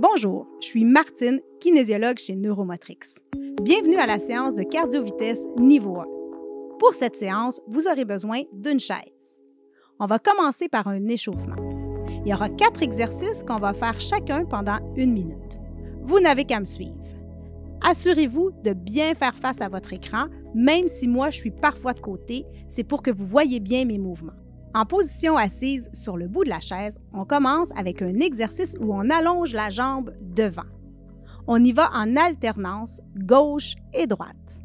Bonjour, je suis Martine, kinésiologue chez Neuromotrix. Bienvenue à la séance de cardio-vitesse niveau 1. Pour cette séance, vous aurez besoin d'une chaise. On va commencer par un échauffement. Il y aura 4 exercices qu'on va faire chacun pendant 1 minute. Vous n'avez qu'à me suivre. Assurez-vous de bien faire face à votre écran, même si moi je suis parfois de côté, c'est pour que vous voyez bien mes mouvements. En position assise sur le bout de la chaise, on commence avec un exercice où on allonge la jambe devant. On y va en alternance gauche et droite.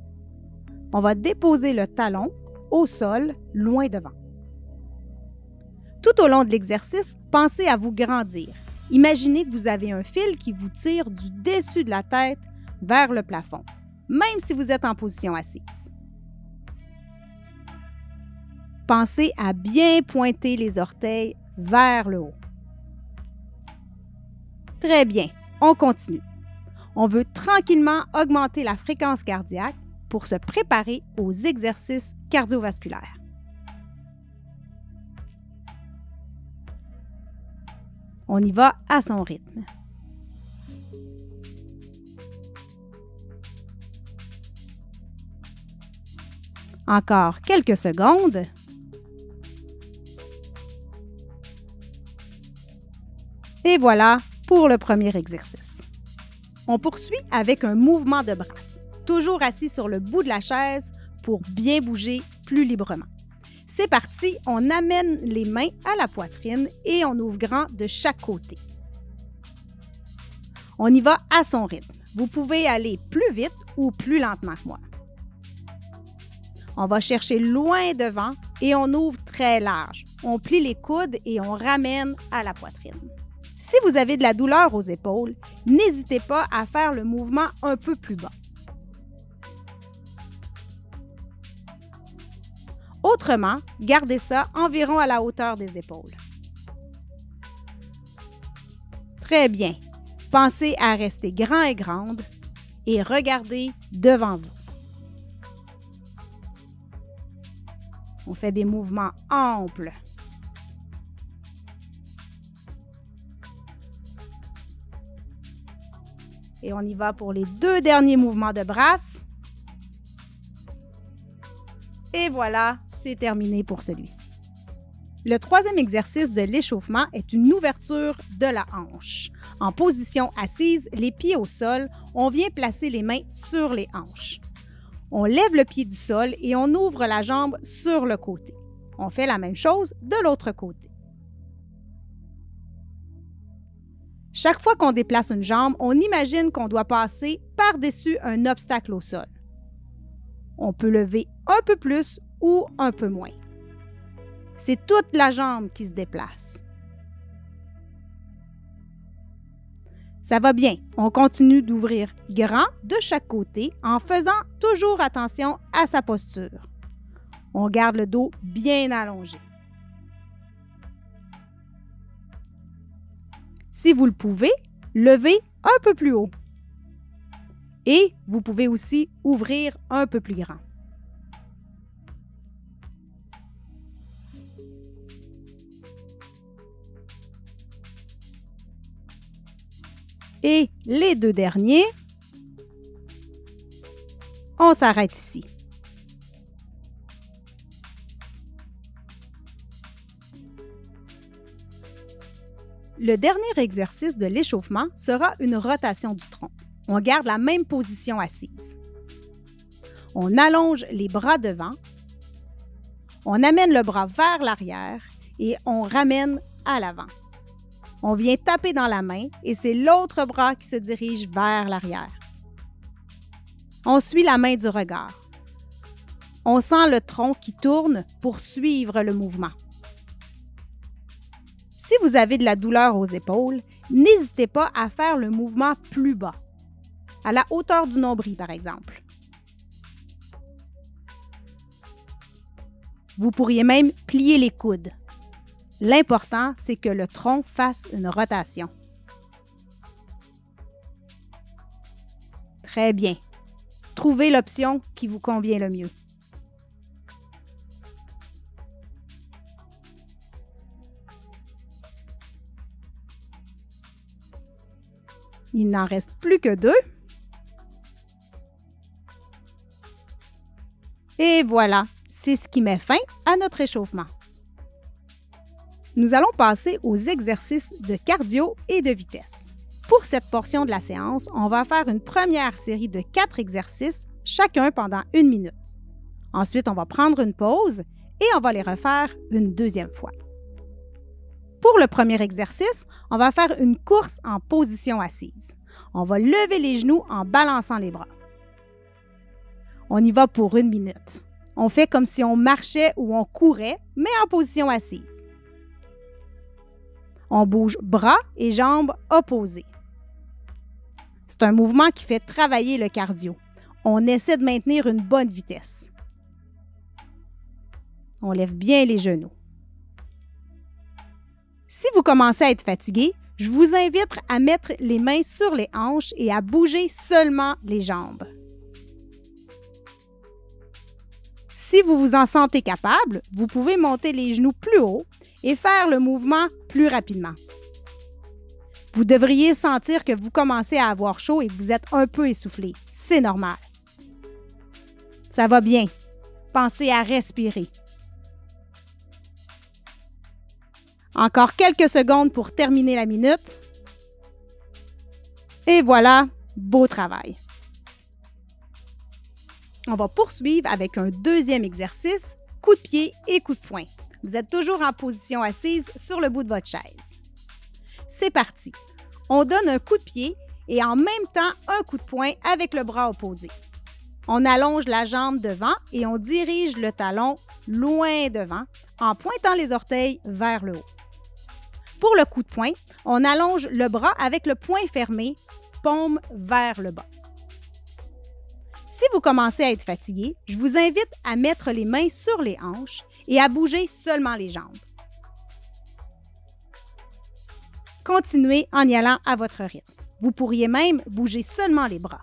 On va déposer le talon au sol, loin devant. Tout au long de l'exercice, pensez à vous grandir. Imaginez que vous avez un fil qui vous tire du dessus de la tête vers le plafond, même si vous êtes en position assise. Pensez à bien pointer les orteils vers le haut. Très bien, on continue. On veut tranquillement augmenter la fréquence cardiaque pour se préparer aux exercices cardiovasculaires. On y va à son rythme. Encore quelques secondes. Et voilà pour le premier exercice. On poursuit avec un mouvement de bras, toujours assis sur le bout de la chaise pour bien bouger plus librement. C'est parti, on amène les mains à la poitrine et on ouvre grand de chaque côté. On y va à son rythme. Vous pouvez aller plus vite ou plus lentement que moi. On va chercher loin devant et on ouvre très large. On plie les coudes et on ramène à la poitrine. Si vous avez de la douleur aux épaules, n'hésitez pas à faire le mouvement un peu plus bas. Autrement, gardez ça environ à la hauteur des épaules. Très bien. Pensez à rester grand et grande et regardez devant vous. On fait des mouvements amples. Et on y va pour les 2 derniers mouvements de bras. Et voilà, c'est terminé pour celui-ci. Le 3e exercice de l'échauffement est une ouverture de la hanche. En position assise, les pieds au sol, on vient placer les mains sur les hanches. On lève le pied du sol et on ouvre la jambe sur le côté. On fait la même chose de l'autre côté. Chaque fois qu'on déplace une jambe, on imagine qu'on doit passer par-dessus un obstacle au sol. On peut lever un peu plus ou un peu moins. C'est toute la jambe qui se déplace. Ça va bien. On continue d'ouvrir grand de chaque côté en faisant toujours attention à sa posture. On garde le dos bien allongé. Si vous le pouvez, levez un peu plus haut. Et vous pouvez aussi ouvrir un peu plus grand. Et les 2 derniers, on s'arrête ici. Le dernier exercice de l'échauffement sera une rotation du tronc. On garde la même position assise. On allonge les bras devant, on amène le bras vers l'arrière et on ramène à l'avant. On vient taper dans la main et c'est l'autre bras qui se dirige vers l'arrière. On suit la main du regard. On sent le tronc qui tourne pour suivre le mouvement. Si vous avez de la douleur aux épaules, n'hésitez pas à faire le mouvement plus bas, à la hauteur du nombril par exemple. Vous pourriez même plier les coudes. L'important, c'est que le tronc fasse une rotation. Très bien. Trouvez l'option qui vous convient le mieux. Il n'en reste plus que 2. Et voilà, c'est ce qui met fin à notre échauffement. Nous allons passer aux exercices de cardio et de vitesse. Pour cette portion de la séance, on va faire une première série de 4 exercices, chacun pendant 1 minute. Ensuite, on va prendre une pause et on va les refaire une deuxième fois. Pour le premier exercice, on va faire une course en position assise. On va lever les genoux en balançant les bras. On y va pour 1 minute. On fait comme si on marchait ou on courait, mais en position assise. On bouge bras et jambes opposés. C'est un mouvement qui fait travailler le cardio. On essaie de maintenir une bonne vitesse. On lève bien les genoux. Si vous commencez à être fatigué, je vous invite à mettre les mains sur les hanches et à bouger seulement les jambes. Si vous vous en sentez capable, vous pouvez monter les genoux plus haut et faire le mouvement plus rapidement. Vous devriez sentir que vous commencez à avoir chaud et que vous êtes un peu essoufflé. C'est normal. Ça va bien. Pensez à respirer. Encore quelques secondes pour terminer la minute. Et voilà, beau travail. On va poursuivre avec un deuxième exercice, coup de pied et coup de poing. Vous êtes toujours en position assise sur le bout de votre chaise. C'est parti. On donne un coup de pied et en même temps un coup de poing avec le bras opposé. On allonge la jambe devant et on dirige le talon loin devant en pointant les orteils vers le haut. Pour le coup de poing, on allonge le bras avec le poing fermé, paume vers le bas. Si vous commencez à être fatigué, je vous invite à mettre les mains sur les hanches et à bouger seulement les jambes. Continuez en y allant à votre rythme. Vous pourriez même bouger seulement les bras.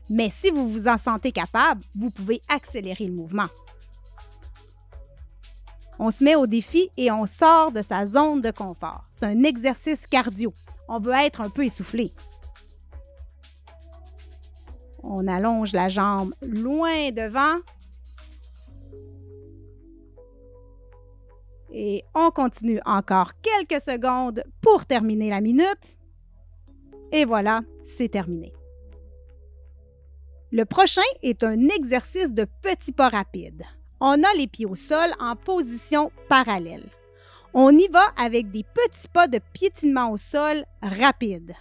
Mais si vous vous en sentez capable, vous pouvez accélérer le mouvement. On se met au défi et on sort de sa zone de confort. C'est un exercice cardio. On veut être un peu essoufflé. On allonge la jambe loin devant. Et on continue encore quelques secondes pour terminer la minute. Et voilà, c'est terminé. Le prochain est un exercice de petits pas rapides. On a les pieds au sol en position parallèle. On y va avec des petits pas de piétinement au sol rapides.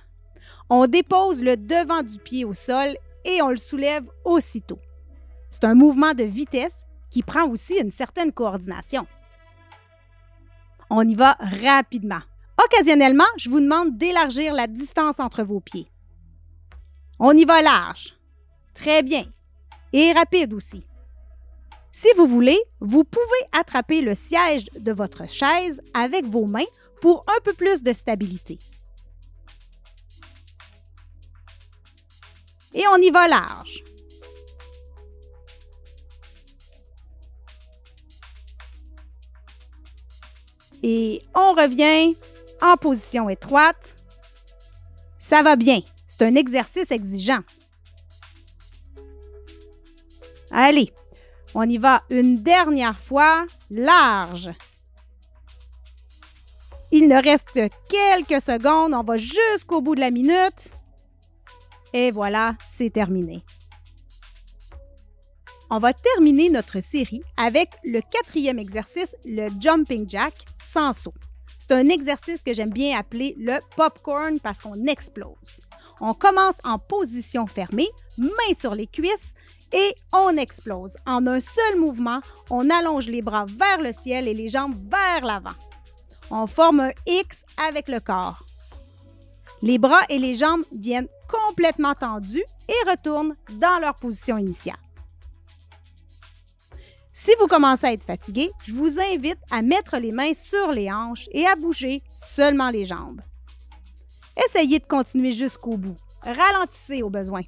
On dépose le devant du pied au sol et on le soulève aussitôt. C'est un mouvement de vitesse qui prend aussi une certaine coordination. On y va rapidement. Occasionnellement, je vous demande d'élargir la distance entre vos pieds. On y va large. Très bien. Et rapide aussi. Si vous voulez, vous pouvez attraper le siège de votre chaise avec vos mains pour un peu plus de stabilité. Et on y va large. Et on revient en position étroite. Ça va bien. C'est un exercice exigeant. Allez, on y va une dernière fois, large. Il ne reste que quelques secondes. On va jusqu'au bout de la minute. Et voilà, c'est terminé. On va terminer notre série avec le 4e exercice, le jumping jack sans saut. C'est un exercice que j'aime bien appeler le popcorn parce qu'on explose. On commence en position fermée, mains sur les cuisses et on explose. En un seul mouvement, on allonge les bras vers le ciel et les jambes vers l'avant. On forme un X avec le corps. Les bras et les jambes viennent complètement tendus et retournent dans leur position initiale. Si vous commencez à être fatigué, je vous invite à mettre les mains sur les hanches et à bouger seulement les jambes. Essayez de continuer jusqu'au bout. Ralentissez au besoin.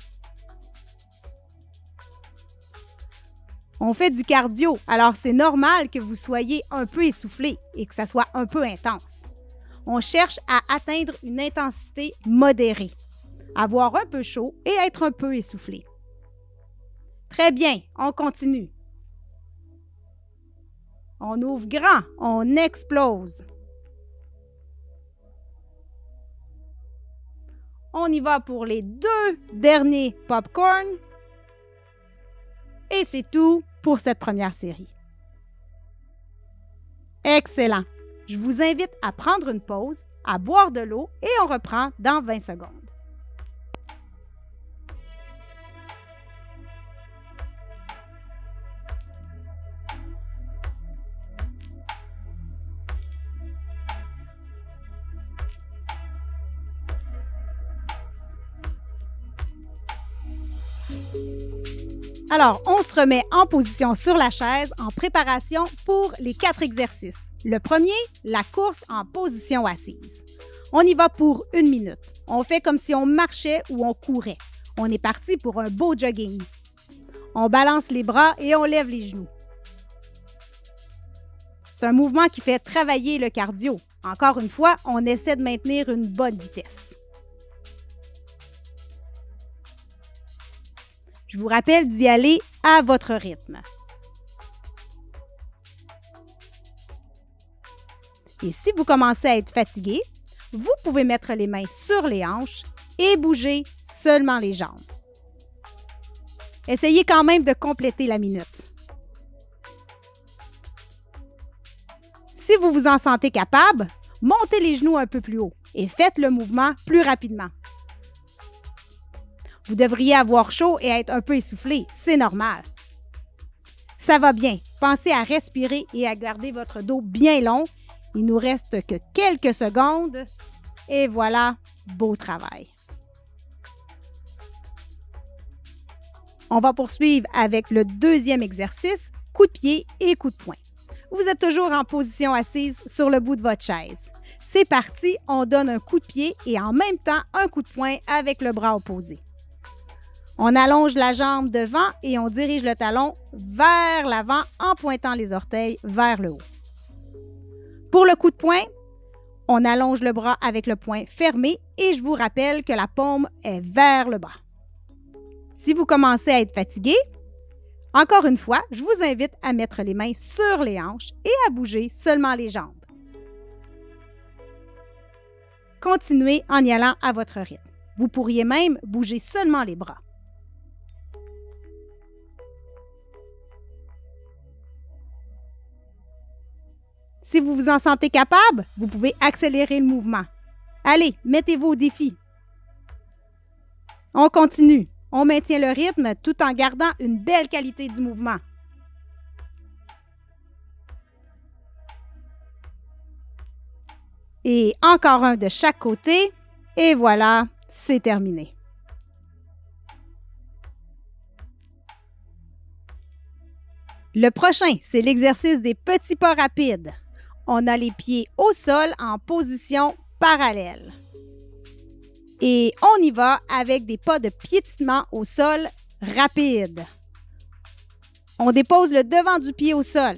On fait du cardio, alors c'est normal que vous soyez un peu essoufflé et que ça soit un peu intense. on cherche à atteindre une intensité modérée, avoir un peu chaud et être un peu essoufflé. Très bien, on continue. On ouvre grand, on explose. On y va pour les 2 derniers popcorn. Et c'est tout pour cette première série. Excellent! Je vous invite à prendre une pause, à boire de l'eau et on reprend dans 20 secondes. Alors, on se remet en position sur la chaise en préparation pour les 4 exercices. Le premier, la course en position assise. On y va pour 1 minute. On fait comme si on marchait ou on courait. On est parti pour un beau jogging. On balance les bras et on lève les genoux. C'est un mouvement qui fait travailler le cardio. Encore une fois, on essaie de maintenir une bonne vitesse. Je vous rappelle d'y aller à votre rythme. Et si vous commencez à être fatigué, vous pouvez mettre les mains sur les hanches et bouger seulement les jambes. Essayez quand même de compléter la minute. Si vous vous en sentez capable, montez les genoux un peu plus haut et faites le mouvement plus rapidement. Vous devriez avoir chaud et être un peu essoufflé, c'est normal. Ça va bien. Pensez à respirer et à garder votre dos bien long. Il nous reste que quelques secondes. Et voilà, beau travail. On va poursuivre avec le deuxième exercice, coup de pied et coup de poing. Vous êtes toujours en position assise sur le bout de votre chaise. C'est parti, on donne un coup de pied et en même temps un coup de poing avec le bras opposé. On allonge la jambe devant et on dirige le talon vers l'avant en pointant les orteils vers le haut. Pour le coup de poing, on allonge le bras avec le poing fermé et je vous rappelle que la paume est vers le bas. Si vous commencez à être fatigué, encore une fois, je vous invite à mettre les mains sur les hanches et à bouger seulement les jambes. Continuez en y allant à votre rythme. Vous pourriez même bouger seulement les bras. Si vous vous en sentez capable, vous pouvez accélérer le mouvement. Allez, mettez-vous au défi. On continue. On maintient le rythme tout en gardant une belle qualité du mouvement. Et encore un de chaque côté. Et voilà, c'est terminé. Le prochain, c'est l'exercice des petits pas rapides. On a les pieds au sol en position parallèle. Et on y va avec des pas de piétinement au sol rapides. On dépose le devant du pied au sol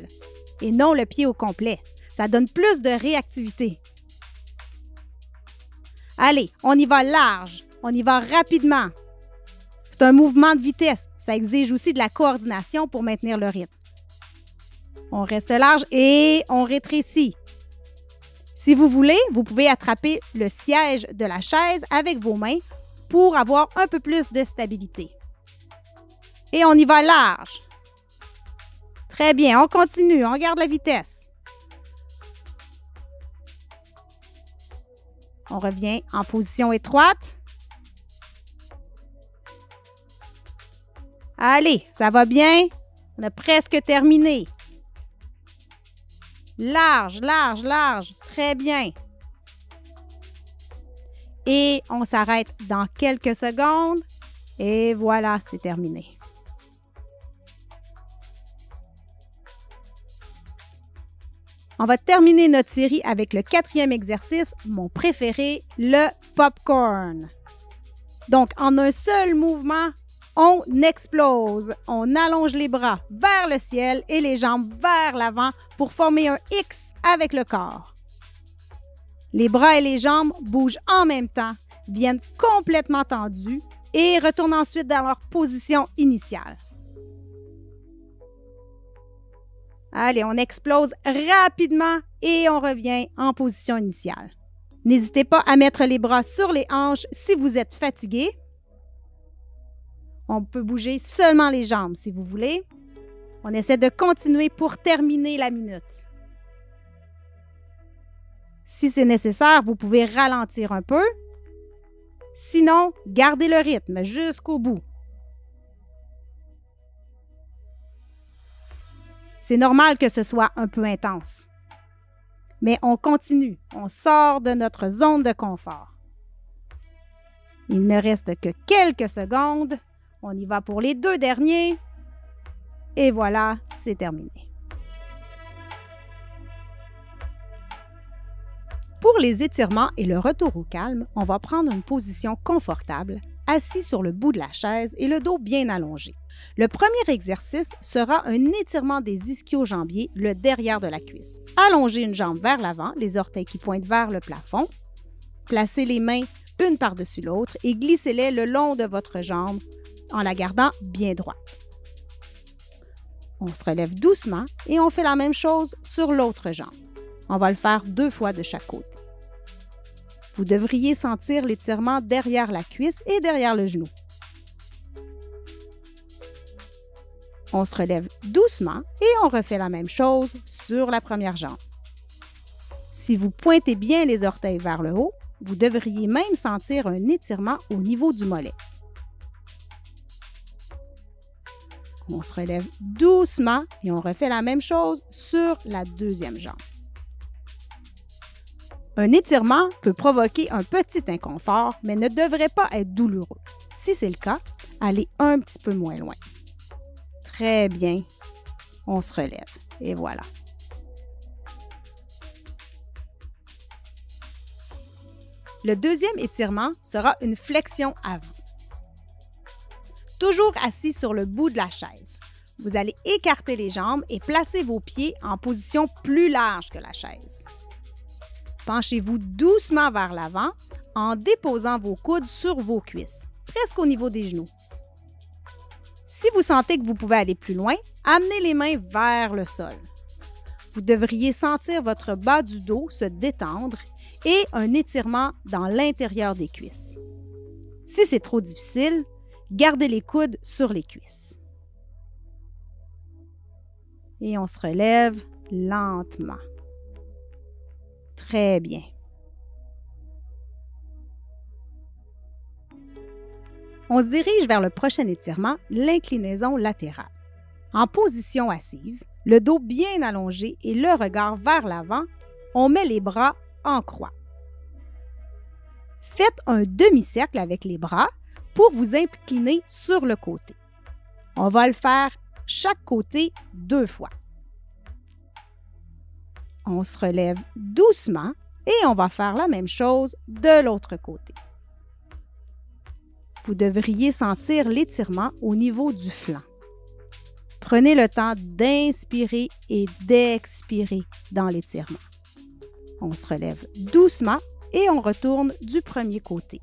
et non le pied au complet. Ça donne plus de réactivité. Allez, on y va large, on y va rapidement. C'est un mouvement de vitesse. Ça exige aussi de la coordination pour maintenir le rythme. On reste large et on rétrécit. Si vous voulez, vous pouvez attraper le siège de la chaise avec vos mains pour avoir un peu plus de stabilité. Et on y va large. Très bien, on continue, on garde la vitesse. On revient en position étroite. Allez, ça va bien? On a presque terminé. Large, large, large. Très bien. Et on s'arrête dans quelques secondes. Et voilà, c'est terminé. On va terminer notre série avec le 4e exercice, mon préféré, le popcorn. Donc, en un seul mouvement, on explose. On allonge les bras vers le ciel et les jambes vers l'avant pour former un X avec le corps. Les bras et les jambes bougent en même temps, viennent complètement tendus et retournent ensuite dans leur position initiale. Allez, on explose rapidement et on revient en position initiale. N'hésitez pas à mettre les bras sur les hanches si vous êtes fatigué. On peut bouger seulement les jambes si vous voulez. On essaie de continuer pour terminer la minute. Si c'est nécessaire, vous pouvez ralentir un peu. Sinon, gardez le rythme jusqu'au bout. C'est normal que ce soit un peu intense. Mais on continue, on sort de notre zone de confort. Il ne reste que quelques secondes. On y va pour les 2 derniers. Et voilà, c'est terminé. Pour les étirements et le retour au calme, on va prendre une position confortable, assis sur le bout de la chaise et le dos bien allongé. Le premier exercice sera un étirement des ischio-jambiers, le derrière de la cuisse. Allongez une jambe vers l'avant, les orteils qui pointent vers le plafond. Placez les mains une par-dessus l'autre et glissez-les le long de votre jambe en la gardant bien droite. On se relève doucement et on fait la même chose sur l'autre jambe. On va le faire 2 fois de chaque côté. Vous devriez sentir l'étirement derrière la cuisse et derrière le genou. On se relève doucement et on refait la même chose sur la première jambe. Si vous pointez bien les orteils vers le haut, vous devriez même sentir un étirement au niveau du mollet. On se relève doucement et on refait la même chose sur la deuxième jambe. Un étirement peut provoquer un petit inconfort, mais ne devrait pas être douloureux. Si c'est le cas, allez un petit peu moins loin. Très bien. On se relève. Et voilà. Le deuxième étirement sera une flexion avant. Toujours assis sur le bout de la chaise. Vous allez écarter les jambes et placer vos pieds en position plus large que la chaise. Penchez-vous doucement vers l'avant en déposant vos coudes sur vos cuisses, presque au niveau des genoux. Si vous sentez que vous pouvez aller plus loin, amenez les mains vers le sol. Vous devriez sentir votre bas du dos se détendre et un étirement dans l'intérieur des cuisses. Si c'est trop difficile, gardez les coudes sur les cuisses. Et on se relève lentement. Très bien. On se dirige vers le prochain étirement, l'inclinaison latérale. En position assise, le dos bien allongé et le regard vers l'avant, on met les bras en croix. Faites un demi-cercle avec les bras pour vous incliner sur le côté. On va le faire chaque côté 2 fois. On se relève doucement et on va faire la même chose de l'autre côté. Vous devriez sentir l'étirement au niveau du flanc. Prenez le temps d'inspirer et d'expirer dans l'étirement. On se relève doucement et on retourne du premier côté.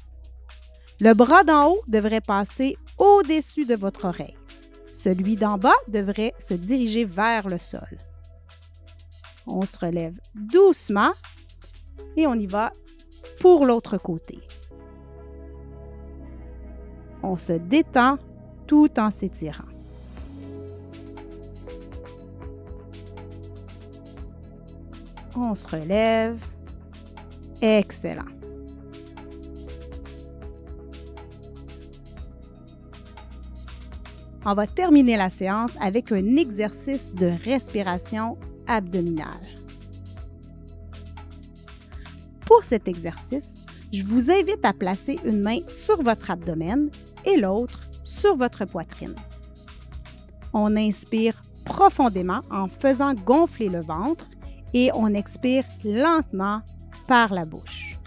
Le bras d'en haut devrait passer au-dessus de votre oreille. Celui d'en bas devrait se diriger vers le sol. On se relève doucement et on y va pour l'autre côté. On se détend tout en s'étirant. On se relève. Excellent. On va terminer la séance avec un exercice de respiration abdominale. Pour cet exercice, je vous invite à placer une main sur votre abdomen et l'autre sur votre poitrine. On inspire profondément en faisant gonfler le ventre et on expire lentement par la bouche.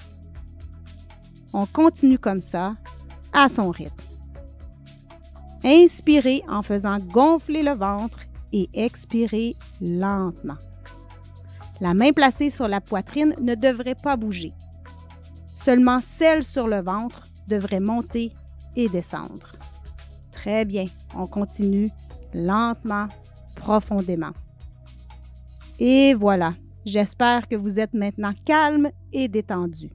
On continue comme ça, à son rythme. Inspirez en faisant gonfler le ventre et expirez lentement. La main placée sur la poitrine ne devrait pas bouger. Seulement celle sur le ventre devrait monter et descendre. Très bien, on continue lentement, profondément. Et voilà, j'espère que vous êtes maintenant calme et détendu.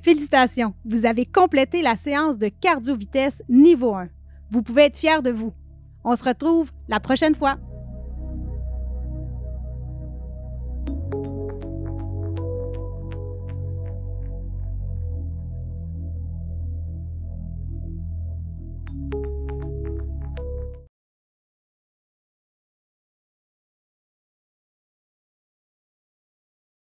Félicitations, vous avez complété la séance de cardio-vitesse niveau 1. Vous pouvez être fiers de vous. On se retrouve la prochaine fois.